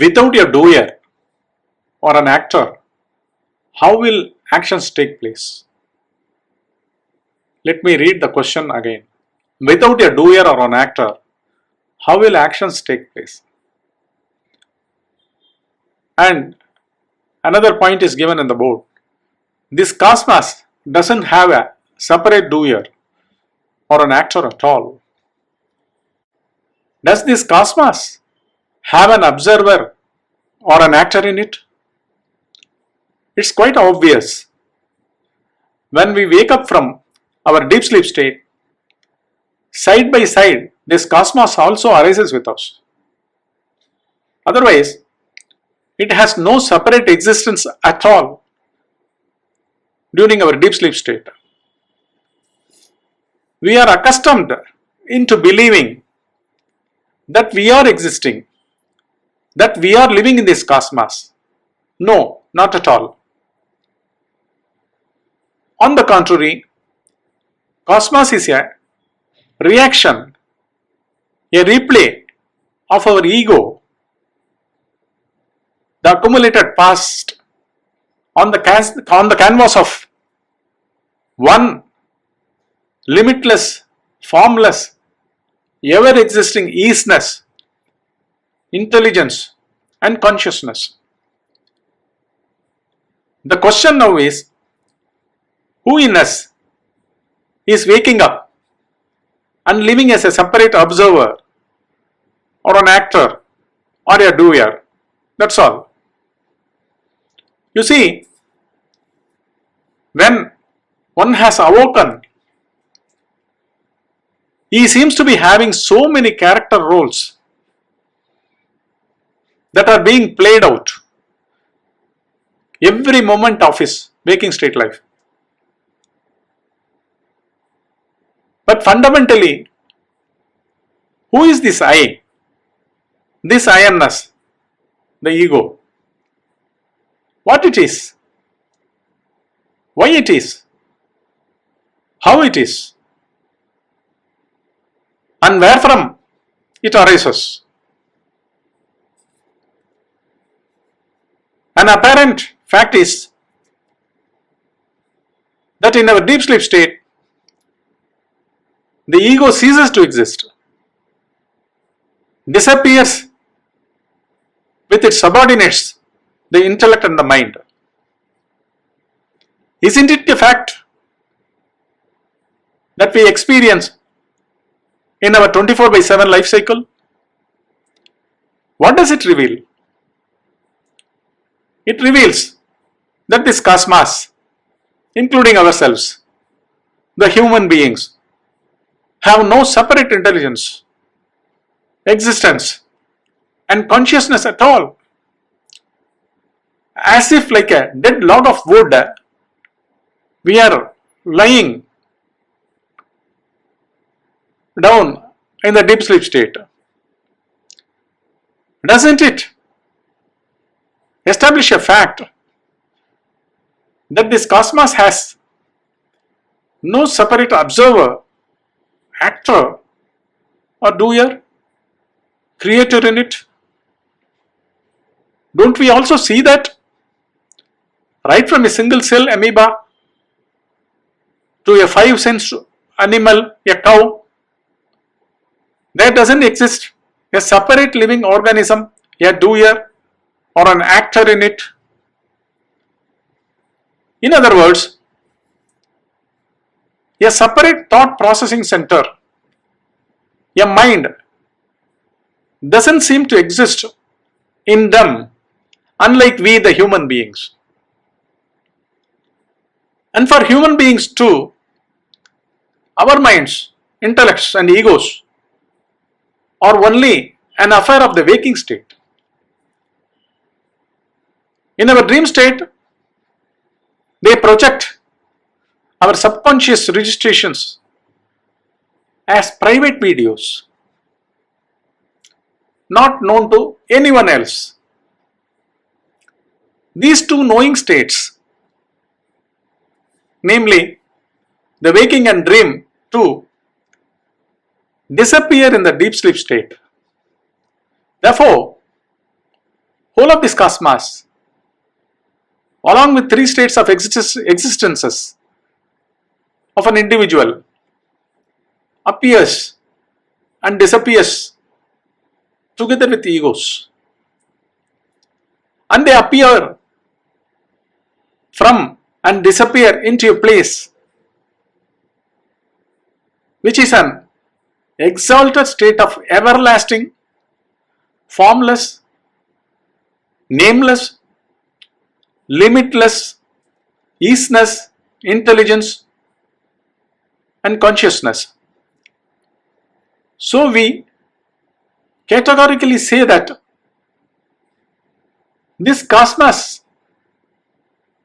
Without a doer or an actor, how will actions take place? Let me read the question again. Without a doer or an actor, how will actions take place? And another point is given in the board. This cosmos doesn't have a separate doer or an actor at all. Does this cosmos have an observer or an actor in it? It's quite obvious. When we wake up from our deep sleep state, side by side, this cosmos also arises with us. Otherwise, it has no separate existence at all during our deep sleep state. We are accustomed into believing that we are existing, that we are living in this cosmos. No, not at all. On the contrary, cosmos is a reaction, a replay of our ego, the accumulated past on the canvas of one limitless, formless, ever-existing isness, intelligence and consciousness. The question now is, who in us is waking up and living as a separate observer or an actor or a doer? That's all. You see, when one has awoken, he seems to be having so many character roles that are being played out every moment of his waking state life. But fundamentally, who is this I? This I-ness, the ego. What it is? Why it is? How it is? And where from it arises? An apparent fact is that in our deep sleep state, the ego ceases to exist, disappears with its subordinates, the intellect and the mind. Isn't it a fact that we experience in our 24/7 life cycle? What does it reveal? It reveals that this cosmos, including ourselves, the human beings, have no separate intelligence, existence and consciousness at all. As if like a dead log of wood, we are lying down in the deep sleep state. Doesn't it establish a fact that this cosmos has no separate observer, actor or doer, creator in it? Don't we also see that? Right from a single cell amoeba to a 5-sense animal, a cow, there doesn't exist a separate living organism, a doer or an actor in it. In other words, a separate thought processing center, a mind, doesn't seem to exist in them, unlike we the human beings. And for human beings too, our minds, intellects and egos are only an affair of the waking state. In our dream state, they project our subconscious registrations as private videos, not known to anyone else. These two knowing states, namely the waking and dream too, disappear in the deep sleep state. Therefore, whole of this cosmos, along with three states of existences of an individual, appears and disappears together with egos. And they appear from and disappear into a place which is an exalted state of everlasting, formless, nameless, limitless easiness, intelligence and consciousness. So we categorically say that this cosmos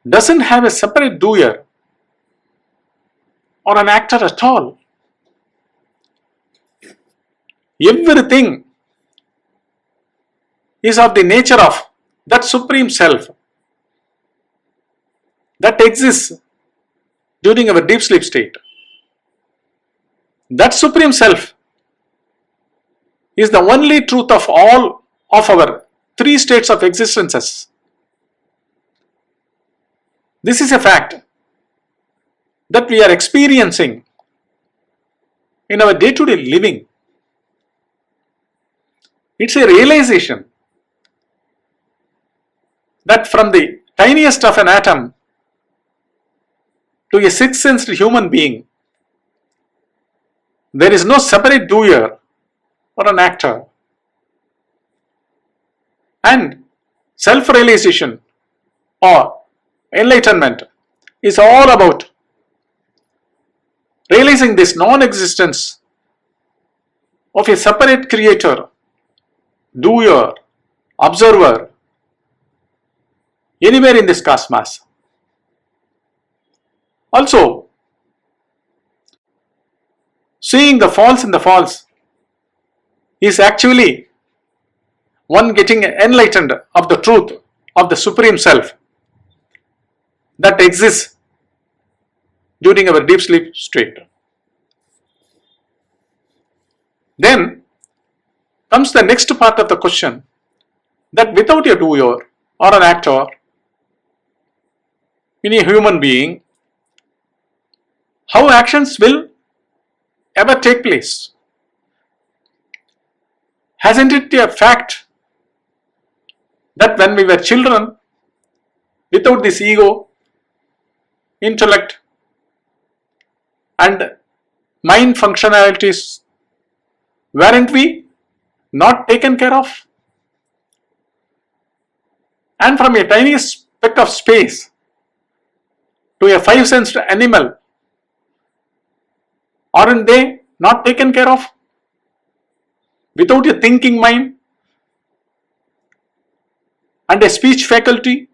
doesn't have a separate doer or an actor at all. Everything is of the nature of that Supreme Self that exists during our deep sleep state. That Supreme Self is the only truth of all of our three states of existences. This is a fact that we are experiencing in our day-to-day living. It's a realization that from the tiniest of an atom to a sixth-sensed human being, there is no separate doer or an actor. And self-realization or enlightenment is all about realizing this non-existence of a separate creator, doer, observer, anywhere in this cosmos. Also, seeing the false in the false is actually one getting enlightened of the truth of the Supreme Self that exists during our deep sleep state. Then comes the next part of the question, that without a doer or an actor in a human being, how actions will ever take place? Hasn't it a fact that when we were children, without this ego, intellect and mind functionalities, weren't we not taken care of? And from a tiny speck of space to a five-sensed animal, aren't they not taken care of? Without a thinking mind and a speech faculty?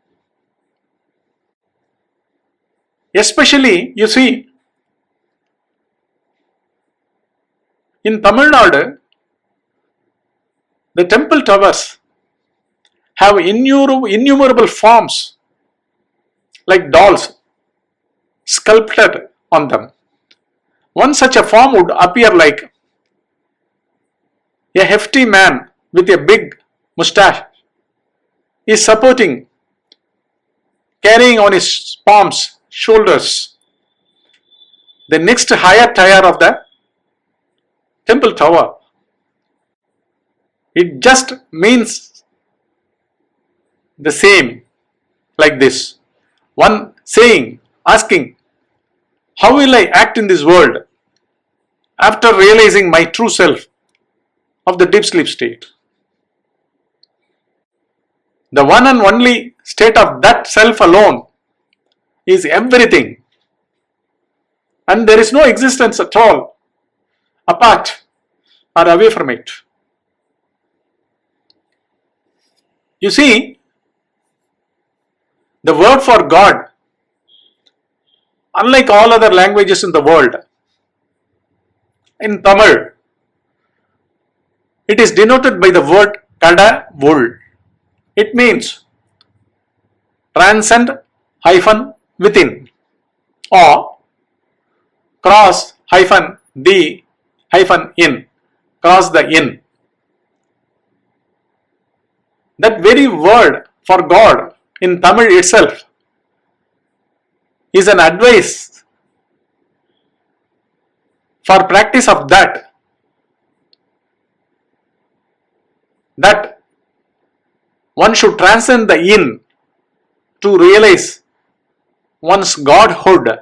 Especially, you see, in Tamilnadu, the temple towers have innumerable forms like dolls sculpted on them. One such a form would appear like a hefty man with a big moustache is supporting, carrying on his palms, shoulders, the next higher tier of the temple tower. It just means the same, like this. One saying, asking, how will I act in this world after realizing my true self of the deep sleep state? The one and only state of that self alone is everything, and there is no existence at all apart or away from it. You see, the word for God, unlike all other languages in the world, in Tamil, it is denoted by the word Kadavul. It means transcend hyphen within, or cross hyphen the hyphen in, cross the in. That very word for God in Tamil itself is an advice for practice of that one should transcend the in to realize one's godhood,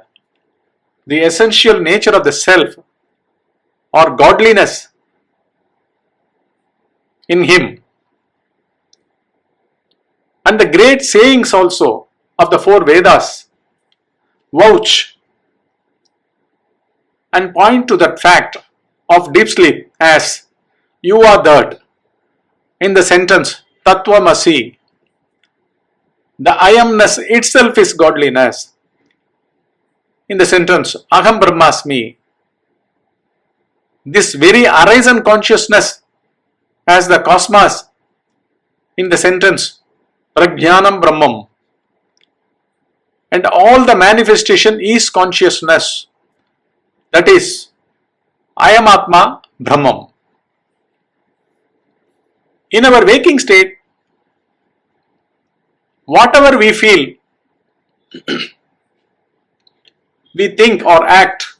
the essential nature of the self or godliness in him. And the great sayings also of the four Vedas vouch and point to that fact of deep sleep as you are that. In the sentence Tattvamasi, the I amness itself is godliness. In the sentence Aham Brahmasmi, this very arisen consciousness as the cosmos. In the sentence Vingjyaanam Brahmam, and all the manifestation is consciousness, that is I am Atma Brahmam. In our waking state, whatever we feel, we think or act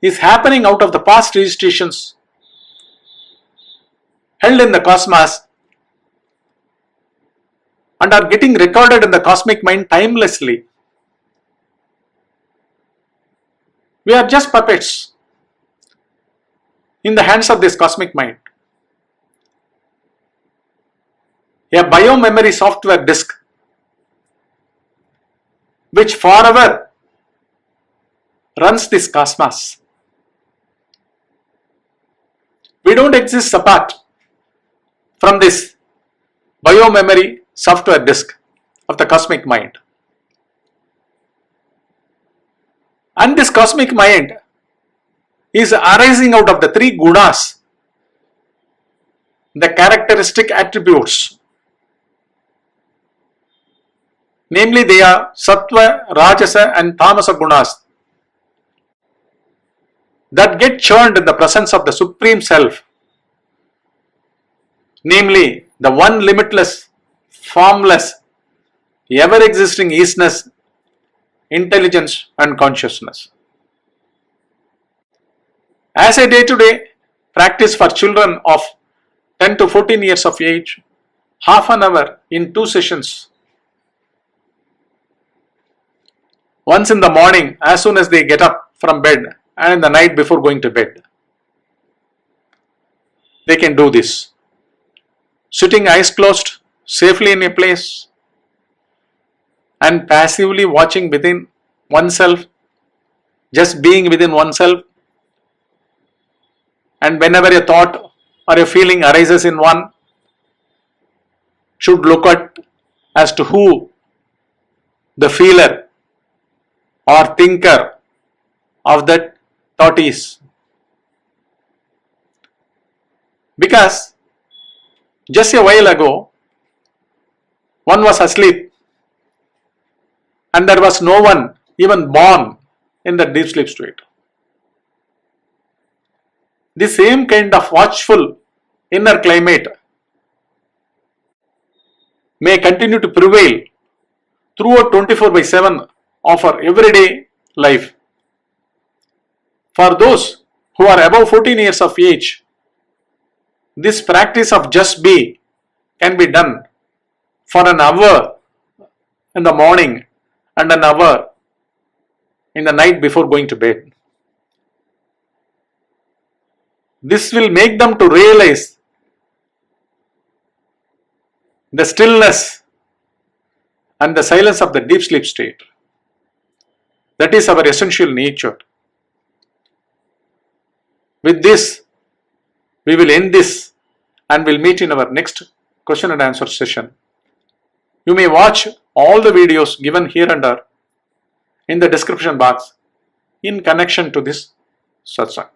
is happening out of the past registrations held in the cosmos and are getting recorded in the cosmic mind timelessly. We are just puppets in the hands of this cosmic mind. A bio-memory software disk which forever runs this cosmos. We don't exist apart from this bio-memory software disk of the cosmic mind. And this cosmic mind is arising out of the three gunas, the characteristic attributes. Namely, they are Sattva, Rajasa and Tamasa gunas that get churned in the presence of the Supreme Self. Namely, the one limitless, formless, ever-existing isness, intelligence and consciousness. As a day-to-day practice for children of 10 to 14 years of age, half an hour in 2 sessions. Once in the morning as soon as they get up from bed and in the night before going to bed. They can do this. Sitting eyes closed, safely in a place and passively watching within oneself, just being within oneself, and whenever a thought or a feeling arises in one, should look at as to who the feeler or thinker of that thought is. Because just a while ago, one was asleep and there was no one even born in the deep sleep state. The same kind of watchful inner climate may continue to prevail throughout 24/7 of our everyday life. For those who are above 14 years of age, this practice of just be can be done for an hour in the morning and an hour in the night before going to bed. This will make them to realize the stillness and the silence of the deep sleep state. That is our essential nature. With this, we will end this and we'll meet in our next question and answer session. You may watch all the videos given here under in the description box in connection to this satsang.